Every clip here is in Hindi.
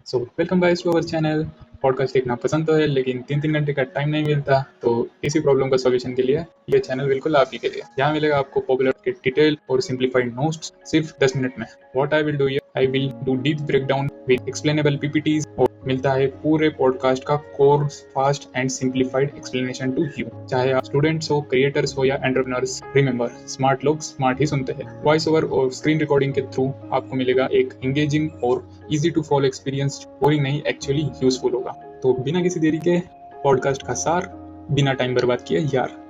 So welcome guys to our channel. Podcast देखना पसंद तो है लेकिन 3-3 घंटे का टाइम नहीं मिलता, तो इसी प्रॉब्लम का सॉल्यूशन के लिए ये चैनल बिल्कुल आप ही के लिए। यहाँ मिलेगा आपको पॉपुलर के डिटेल और सिंप्लीफाइड नोट्स सिर्फ 10 मिनट में। What I will do here, I will do deep breakdown with explainable PPTs और मिलता है पूरे पॉडकास्ट का core fast and simplified explanation to you. चाहे आप स्टूडेंट्स हो, क्रिएटर्स हो या एंटरप्रेन्योर्स, रिमेंबर स्मार्ट लोग स्मार्ट ही सुनते हैं। वॉइस ओवर और स्क्रीन रिकॉर्डिंग के थ्रू आपको मिलेगा एक एंगेजिंग और easy to follow experience, boring नहीं, एक्चुअली यूजफुल होगा। तो बिना किसी देरी के पॉडकास्ट का सार, बिना टाइम बर्बाद किए यार।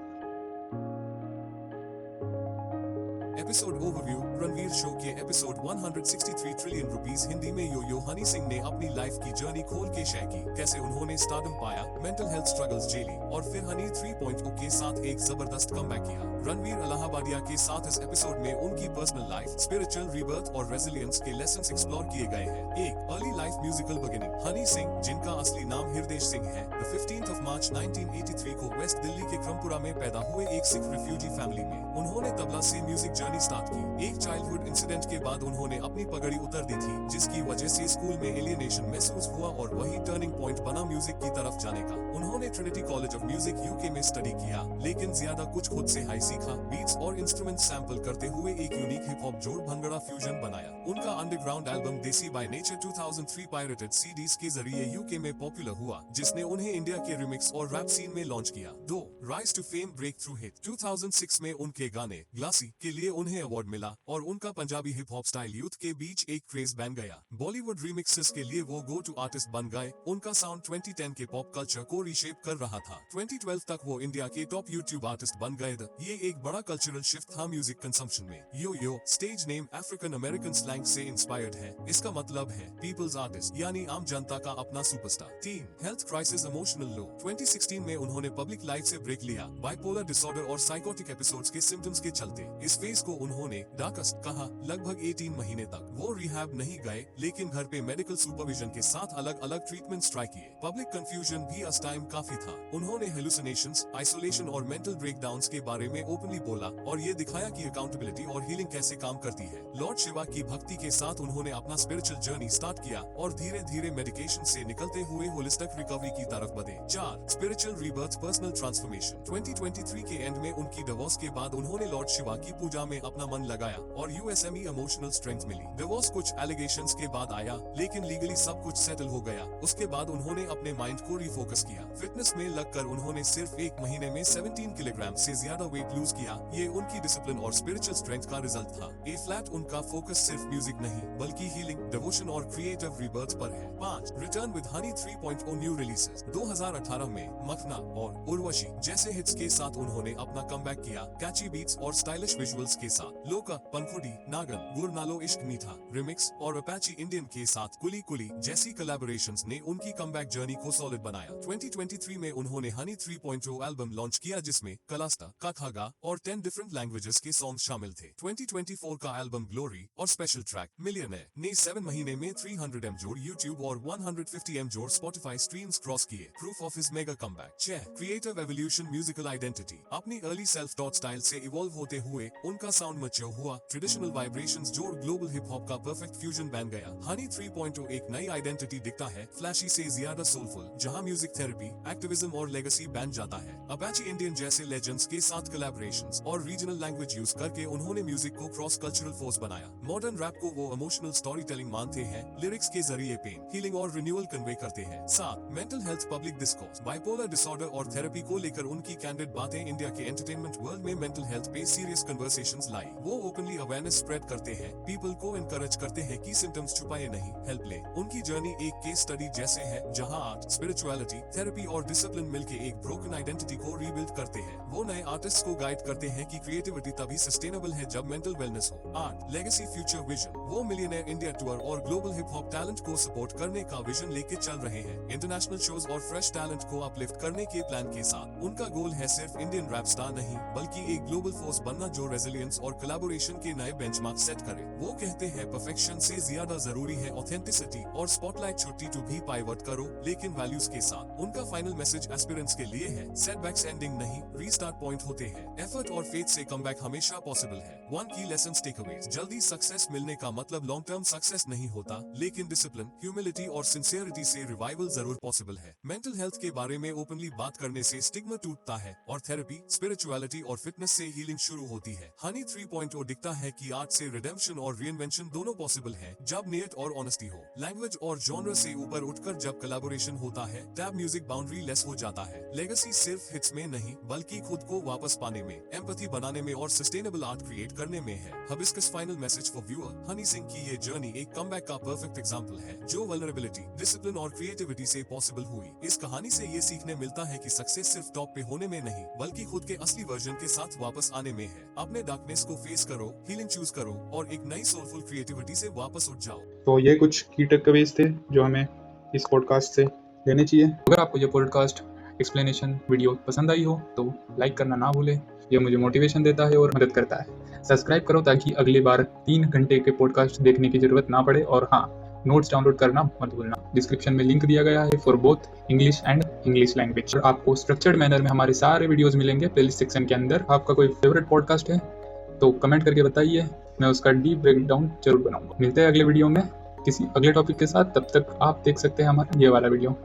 Episode overview. रणवीर शो के एपिसोड 163 ट्रिलियन रुपीस हिंदी में यो हनी सिंह ने अपनी लाइफ की जर्नी खोल के शेयर की, कैसे उन्होंने स्टारडम पाया, मेंटल हेल्थ स्ट्रगल्स झेली और फिर हनी 3.0 के साथ एक जबरदस्त कमबैक किया। रणवीर इलाहाबादिया के साथ इस एपिसोड में उनकी पर्सनल लाइफ, स्पिरिचुअल रीबर्थ और रेजिलियंस के लेसन्स एक्सप्लोर किए गए हैं। एक early life musical beginning. Honey Singh, जिनका असली नाम हृदय सिंह है, 15 मार्च 1983 को वेस्ट दिल्ली के क्रमपुरा में पैदा हुए एक सिख रिफ्यूजी फैमिली में। उन्होंने तबला से म्यूजिक जर्नी स्टार्ट की। एक चाइल्डहुड इंसिडेंट के बाद उन्होंने अपनी पगड़ी उतर दी थी, जिसकी वजह से स्कूल में एलियनेशन महसूस हुआ और वही टर्निंग पॉइंट बना म्यूजिक की तरफ जाने का। उन्होंने Trinity college of music UK में स्टडी किया, लेकिन ज्यादा कुछ खुद से हाई सीखा। बीट्स और इंस्ट्रूमेंट सैंपल करते हुए एक यूनिक हिप हॉप जोड़ भंगड़ा फ्यूजन बनाया। उनका अंडरग्राउंड एल्बम देसी बाय नेचर 2003 पायरेटेड सीडीज के जरिए यूके में पॉपुलर हुआ, जिसने उन्हें इंडिया के रिमिक्स और रैप सीन में लॉन्च किया। दो rise to fame breakthrough hit. 2006 में उनके गाने ग्लासी के लिए उन्हें अवार्ड मिला और उनका Punjabi hip hop style youth के बीच एक क्रेज बन गया। बॉलीवुड रिमिक्सेस के लिए वो गो टू आर्टिस्ट बन गए। उनका साउंड 2010 के पॉप कल्चर को रीशेप कर रहा था। 2012 तक वो इंडिया के टॉप यूट्यूब आर्टिस्ट बन गए। ये एक बड़ा कल्चरल शिफ्ट था म्यूजिक कंजम्पशन में। Yo stage name African American slang से इंस्पायर्ड है। इसका मतलब है पीपल्स आर्टिस्ट, यानी आम जनता का अपना सुपरस्टार। 3 हेल्थ क्राइसिस, इमोशनल लो। 2016 में उन्होंने पब्लिक लाइफ से ब्रेक लिया, बाइपोलर डिसऑर्डर और साइकोटिक एपिसोड्स के सिम्टम्स के चलते। इस फेज को उन्होंने डार्केस्ट कहा। लगभग 18 महीने तक वो रिहैब नहीं गए, लेकिन घर पे मेडिकल सुपरविजन के साथ अलग अलग ट्रीटमेंट्स ट्राई किए। पब्लिक कंफ्यूजन भी उस टाइम काफी था। उन्होंने हेलुसिनेशंस, आइसोलेशन और मेंटल ब्रेकडाउन्स के बारे में ओपनली बोला और ये दिखाया कि अकाउंटेबिलिटी और हीलिंग कैसे काम करती है। लॉर्ड शिवा की भक्ति के साथ उन्होंने अपना स्पिरिचुअल जर्नी स्टार्ट किया और धीरे धीरे मेडिकेशन से निकलते हुए होलिस्टिक रिकवरी की तरफ बढ़े। 4 स्पिरिचुअल रीबर्थ, पर्सनल ट्रांसफॉर्मेशन। 2023 के एंड में उनकी डिवोर्स के बाद उन्होंने लॉर्ड शिवा की पूजा में अपना मन लगाया और यूएसएमई इमोशनल स्ट्रेंथ मिली। डिवोर्स कुछ एलिगेशंस के बाद आया, लेकिन लीगली सब कुछ सेटल हो गया। उसके बाद उन्होंने अपने माइंड को रिफोकस किया। फिटनेस में लगकर उन्होंने सिर्फ एक महीने में 17 किलोग्राम से ज्यादा वेट लूज किया। ये उनकी डिसिप्लिन और स्पिरिचुअल स्ट्रेंथ का रिजल्ट था। ए फ्लैट उनका फोकस सिर्फ म्यूजिक नहीं, बल्कि हीलिंग, डिवोशन और क्रिएटिव रीबर्थ पर है। 5 return with Honey 3.0 new releases. 2018 में मखना और उर्वशी जैसे हिट्स के साथ उन्होंने अपना कमबैक किया, कैची बीट्स और स्टाइलिश विजुअल्स के साथ। लोका, पंखुड़ी, नागन, गुरनालो इश्क मीठा रिमिक्स और अपाची इंडियन के साथ कुली कुली जैसी कोलैबोरेशंस ने उनकी कमबैक जर्नी को सॉलिड बनाया। 2023 में उन्होंने हनी 3.0 एल्बम लॉन्च किया, जिसमें कलास्टा, काथागा और 10 डिफरेंट लैंग्वेजेस के सॉन्ग शामिल थे। 2024 का एल्बम ग्लोरी और स्पेशल ट्रैक मिलियनेयर ने 7 महीने में 300 M जोड़ यूट्यूब और 150 M जोड़ स्पॉटिफाई स्ट्रीम्स क्रॉस किए। Proof of his mega comeback. 6 creative evolution, musical identity. अपनी अर्ली सेल्फ टॉट स्टाइल से इवॉल्व होते हुए उनका साउंड मैच्योर हुआ। ट्रेडिशनल वाइब्रेशंस जोड़ ग्लोबल हिप हॉप का परफेक्ट फ्यूजन बन गया। हनी 3.0 एक नई आइडेंटिटी दिखता है, फ्लैशी से ज्यादा सोलफुल, जहां म्यूजिक थेरेपी, एक्टिविज्म और लेगेसी बन जाता है। अपाची इंडियन जैसे लेजेंड्स के साथ कोलैबोरेशंस और रीजनल लैंग्वेज यूज करके उन्होंने म्यूजिक को क्रॉस कल्चरल फोर्स बनाया। मॉडर्न रैप को वो इमोशनल स्टोरी टेलिंग मानते हैं, लिरिक्स के जरिए पेन, हीलिंग और रिन्यूअल कन्वे करते हैं। 7 mental health, public discourse. Bipolar disorder और थेरेपी को लेकर उनकी कैंडिड बातें इंडिया के एंटरटेनमेंट वर्ल्ड में मेंटल हेल्थ पे सीरियस कन्वर्सेशंस लाई। वो ओपनली अवेयरनेस स्प्रेड करते हैं, पीपल को इनकरेज करते हैं कि सिम्टम्स छुपाए नहीं, हेल्प ले। उनकी जर्नी एक केस स्टडी जैसे है, जहां आर्ट, स्पिरिचुअलिटी, थेरेपी और डिसिप्लिन मिलके एक ब्रोकन आइडेंटिटी को रीबिल्ड करते हैं। वो नए आर्टिस्ट को गाइड करते हैं कि क्रिएटिविटी तभी सस्टेनेबल है जब मेंटल वेलनेस हो। 8 लेगेसी, फ्यूचर विजन। वो मिलियनेयर इंडिया टूर और ग्लोबल हिप हॉप टैलेंट को सपोर्ट करने का विजन लेके चल रहे हैं, इंटरनेशनल शोज और फ्रेश टैलेंट को अपलिफ्ट करने के प्लान के साथ। उनका गोल है सिर्फ इंडियन रैप स्टार नहीं, बल्कि एक ग्लोबल फोर्स बनना जो रेजिलियंस और कोलैबोरेशन के नए बेंचमार्क सेट करें। वो कहते हैं परफेक्शन से ज्यादा जरूरी है ऑथेंटिसिटी और स्पॉटलाइट छुट्टी टू भी पाइवट करो लेकिन वैल्यूज के साथ। उनका फाइनल मैसेज एस्पिरेंट्स के लिए है, सेटबैक्स एंडिंग नहीं रीस्टार्ट पॉइंट होते हैं। एफर्ट और फेथ से कमबैक हमेशा पॉसिबल है। वन की लेसन टेकअवेज, जल्दी सक्सेस मिलने का मतलब लॉन्ग टर्म सक्सेस नहीं होता, लेकिन डिसिप्लिन, ह्यूमिलिटी और सिंसियरिटी से रिवाइवल जरूर पॉसिबल है। मेंटल हेल्थ के बारे में ओपनली बात करने से स्टिग्मा टूटता है और थेरेपी, स्पिरिचुअलिटी और फिटनेस से हीलिंग शुरू होती है। हनी 3.0 दिखता है कि आर्ट से रिडेम्पशन और रीइन्वेंशन दोनों पॉसिबल है जब नियत और ऑनेस्टी हो। लैंग्वेज और जॉनर से ऊपर उठकर जब कोलैबोरेशन होता है तब म्यूजिक बाउंड्री लेस हो जाता है। लेगेसी सिर्फ हिट्स में नहीं बल्कि खुद को वापस पाने में, एम्पैथी बनाने में और सस्टेनेबल आर्ट क्रिएट करने में है। Hibiscus final message for viewer, Honey Singh की ये जर्नी एक कमबैक का परफेक्ट एग्जांपल है जो वल्नरेबिलिटी, डिसिप्लिन और क्रिएटिविटी से पॉसिबल हुई। इस कहानी से ये सीखने मिलता है कि सक्सेस सिर्फ टॉप पे होने में नहीं बल्कि खुद के असली वर्जन के साथ वापस आने में है। अपने डार्कनेस को फेस करो, हीलिंग चूज करो और एक नई सोलफुल क्रिएटिविटी से वापस उठ जाओ। तो ये कुछ की टेकअवेज थे जो हमें इस पॉडकास्ट से लेने चाहिए। अगर आपको ये पॉडकास्ट एक्सप्लेनेशन वीडियो पसंद आई हो तो लाइक करना ना भूलें, यह मुझे मोटिवेशन देता है और मदद करता है। सब्सक्राइब करो ताकि अगली बार 3 घंटे के पॉडकास्ट देखने की जरूरत ना पड़े। और हाँ, नोट्स डाउनलोड करना मत भूलना। डिस्क्रिप्शन में लिंक दिया गया है for both English and English language. और आपको स्ट्रक्चर्ड मैनर में हमारे सारे वीडियोस मिलेंगे प्लेलिस्ट सेक्शन के अंदर। आपका कोई फेवरेट पॉडकास्ट है तो कमेंट करके बताइए, मैं उसका डीप ब्रेकडाउन जरूर बनाऊंगा। मिलते हैं अगले वीडियो में किसी अगले टॉपिक के साथ। तब तक आप देख सकते हैं हमारा ये वाला वीडियो।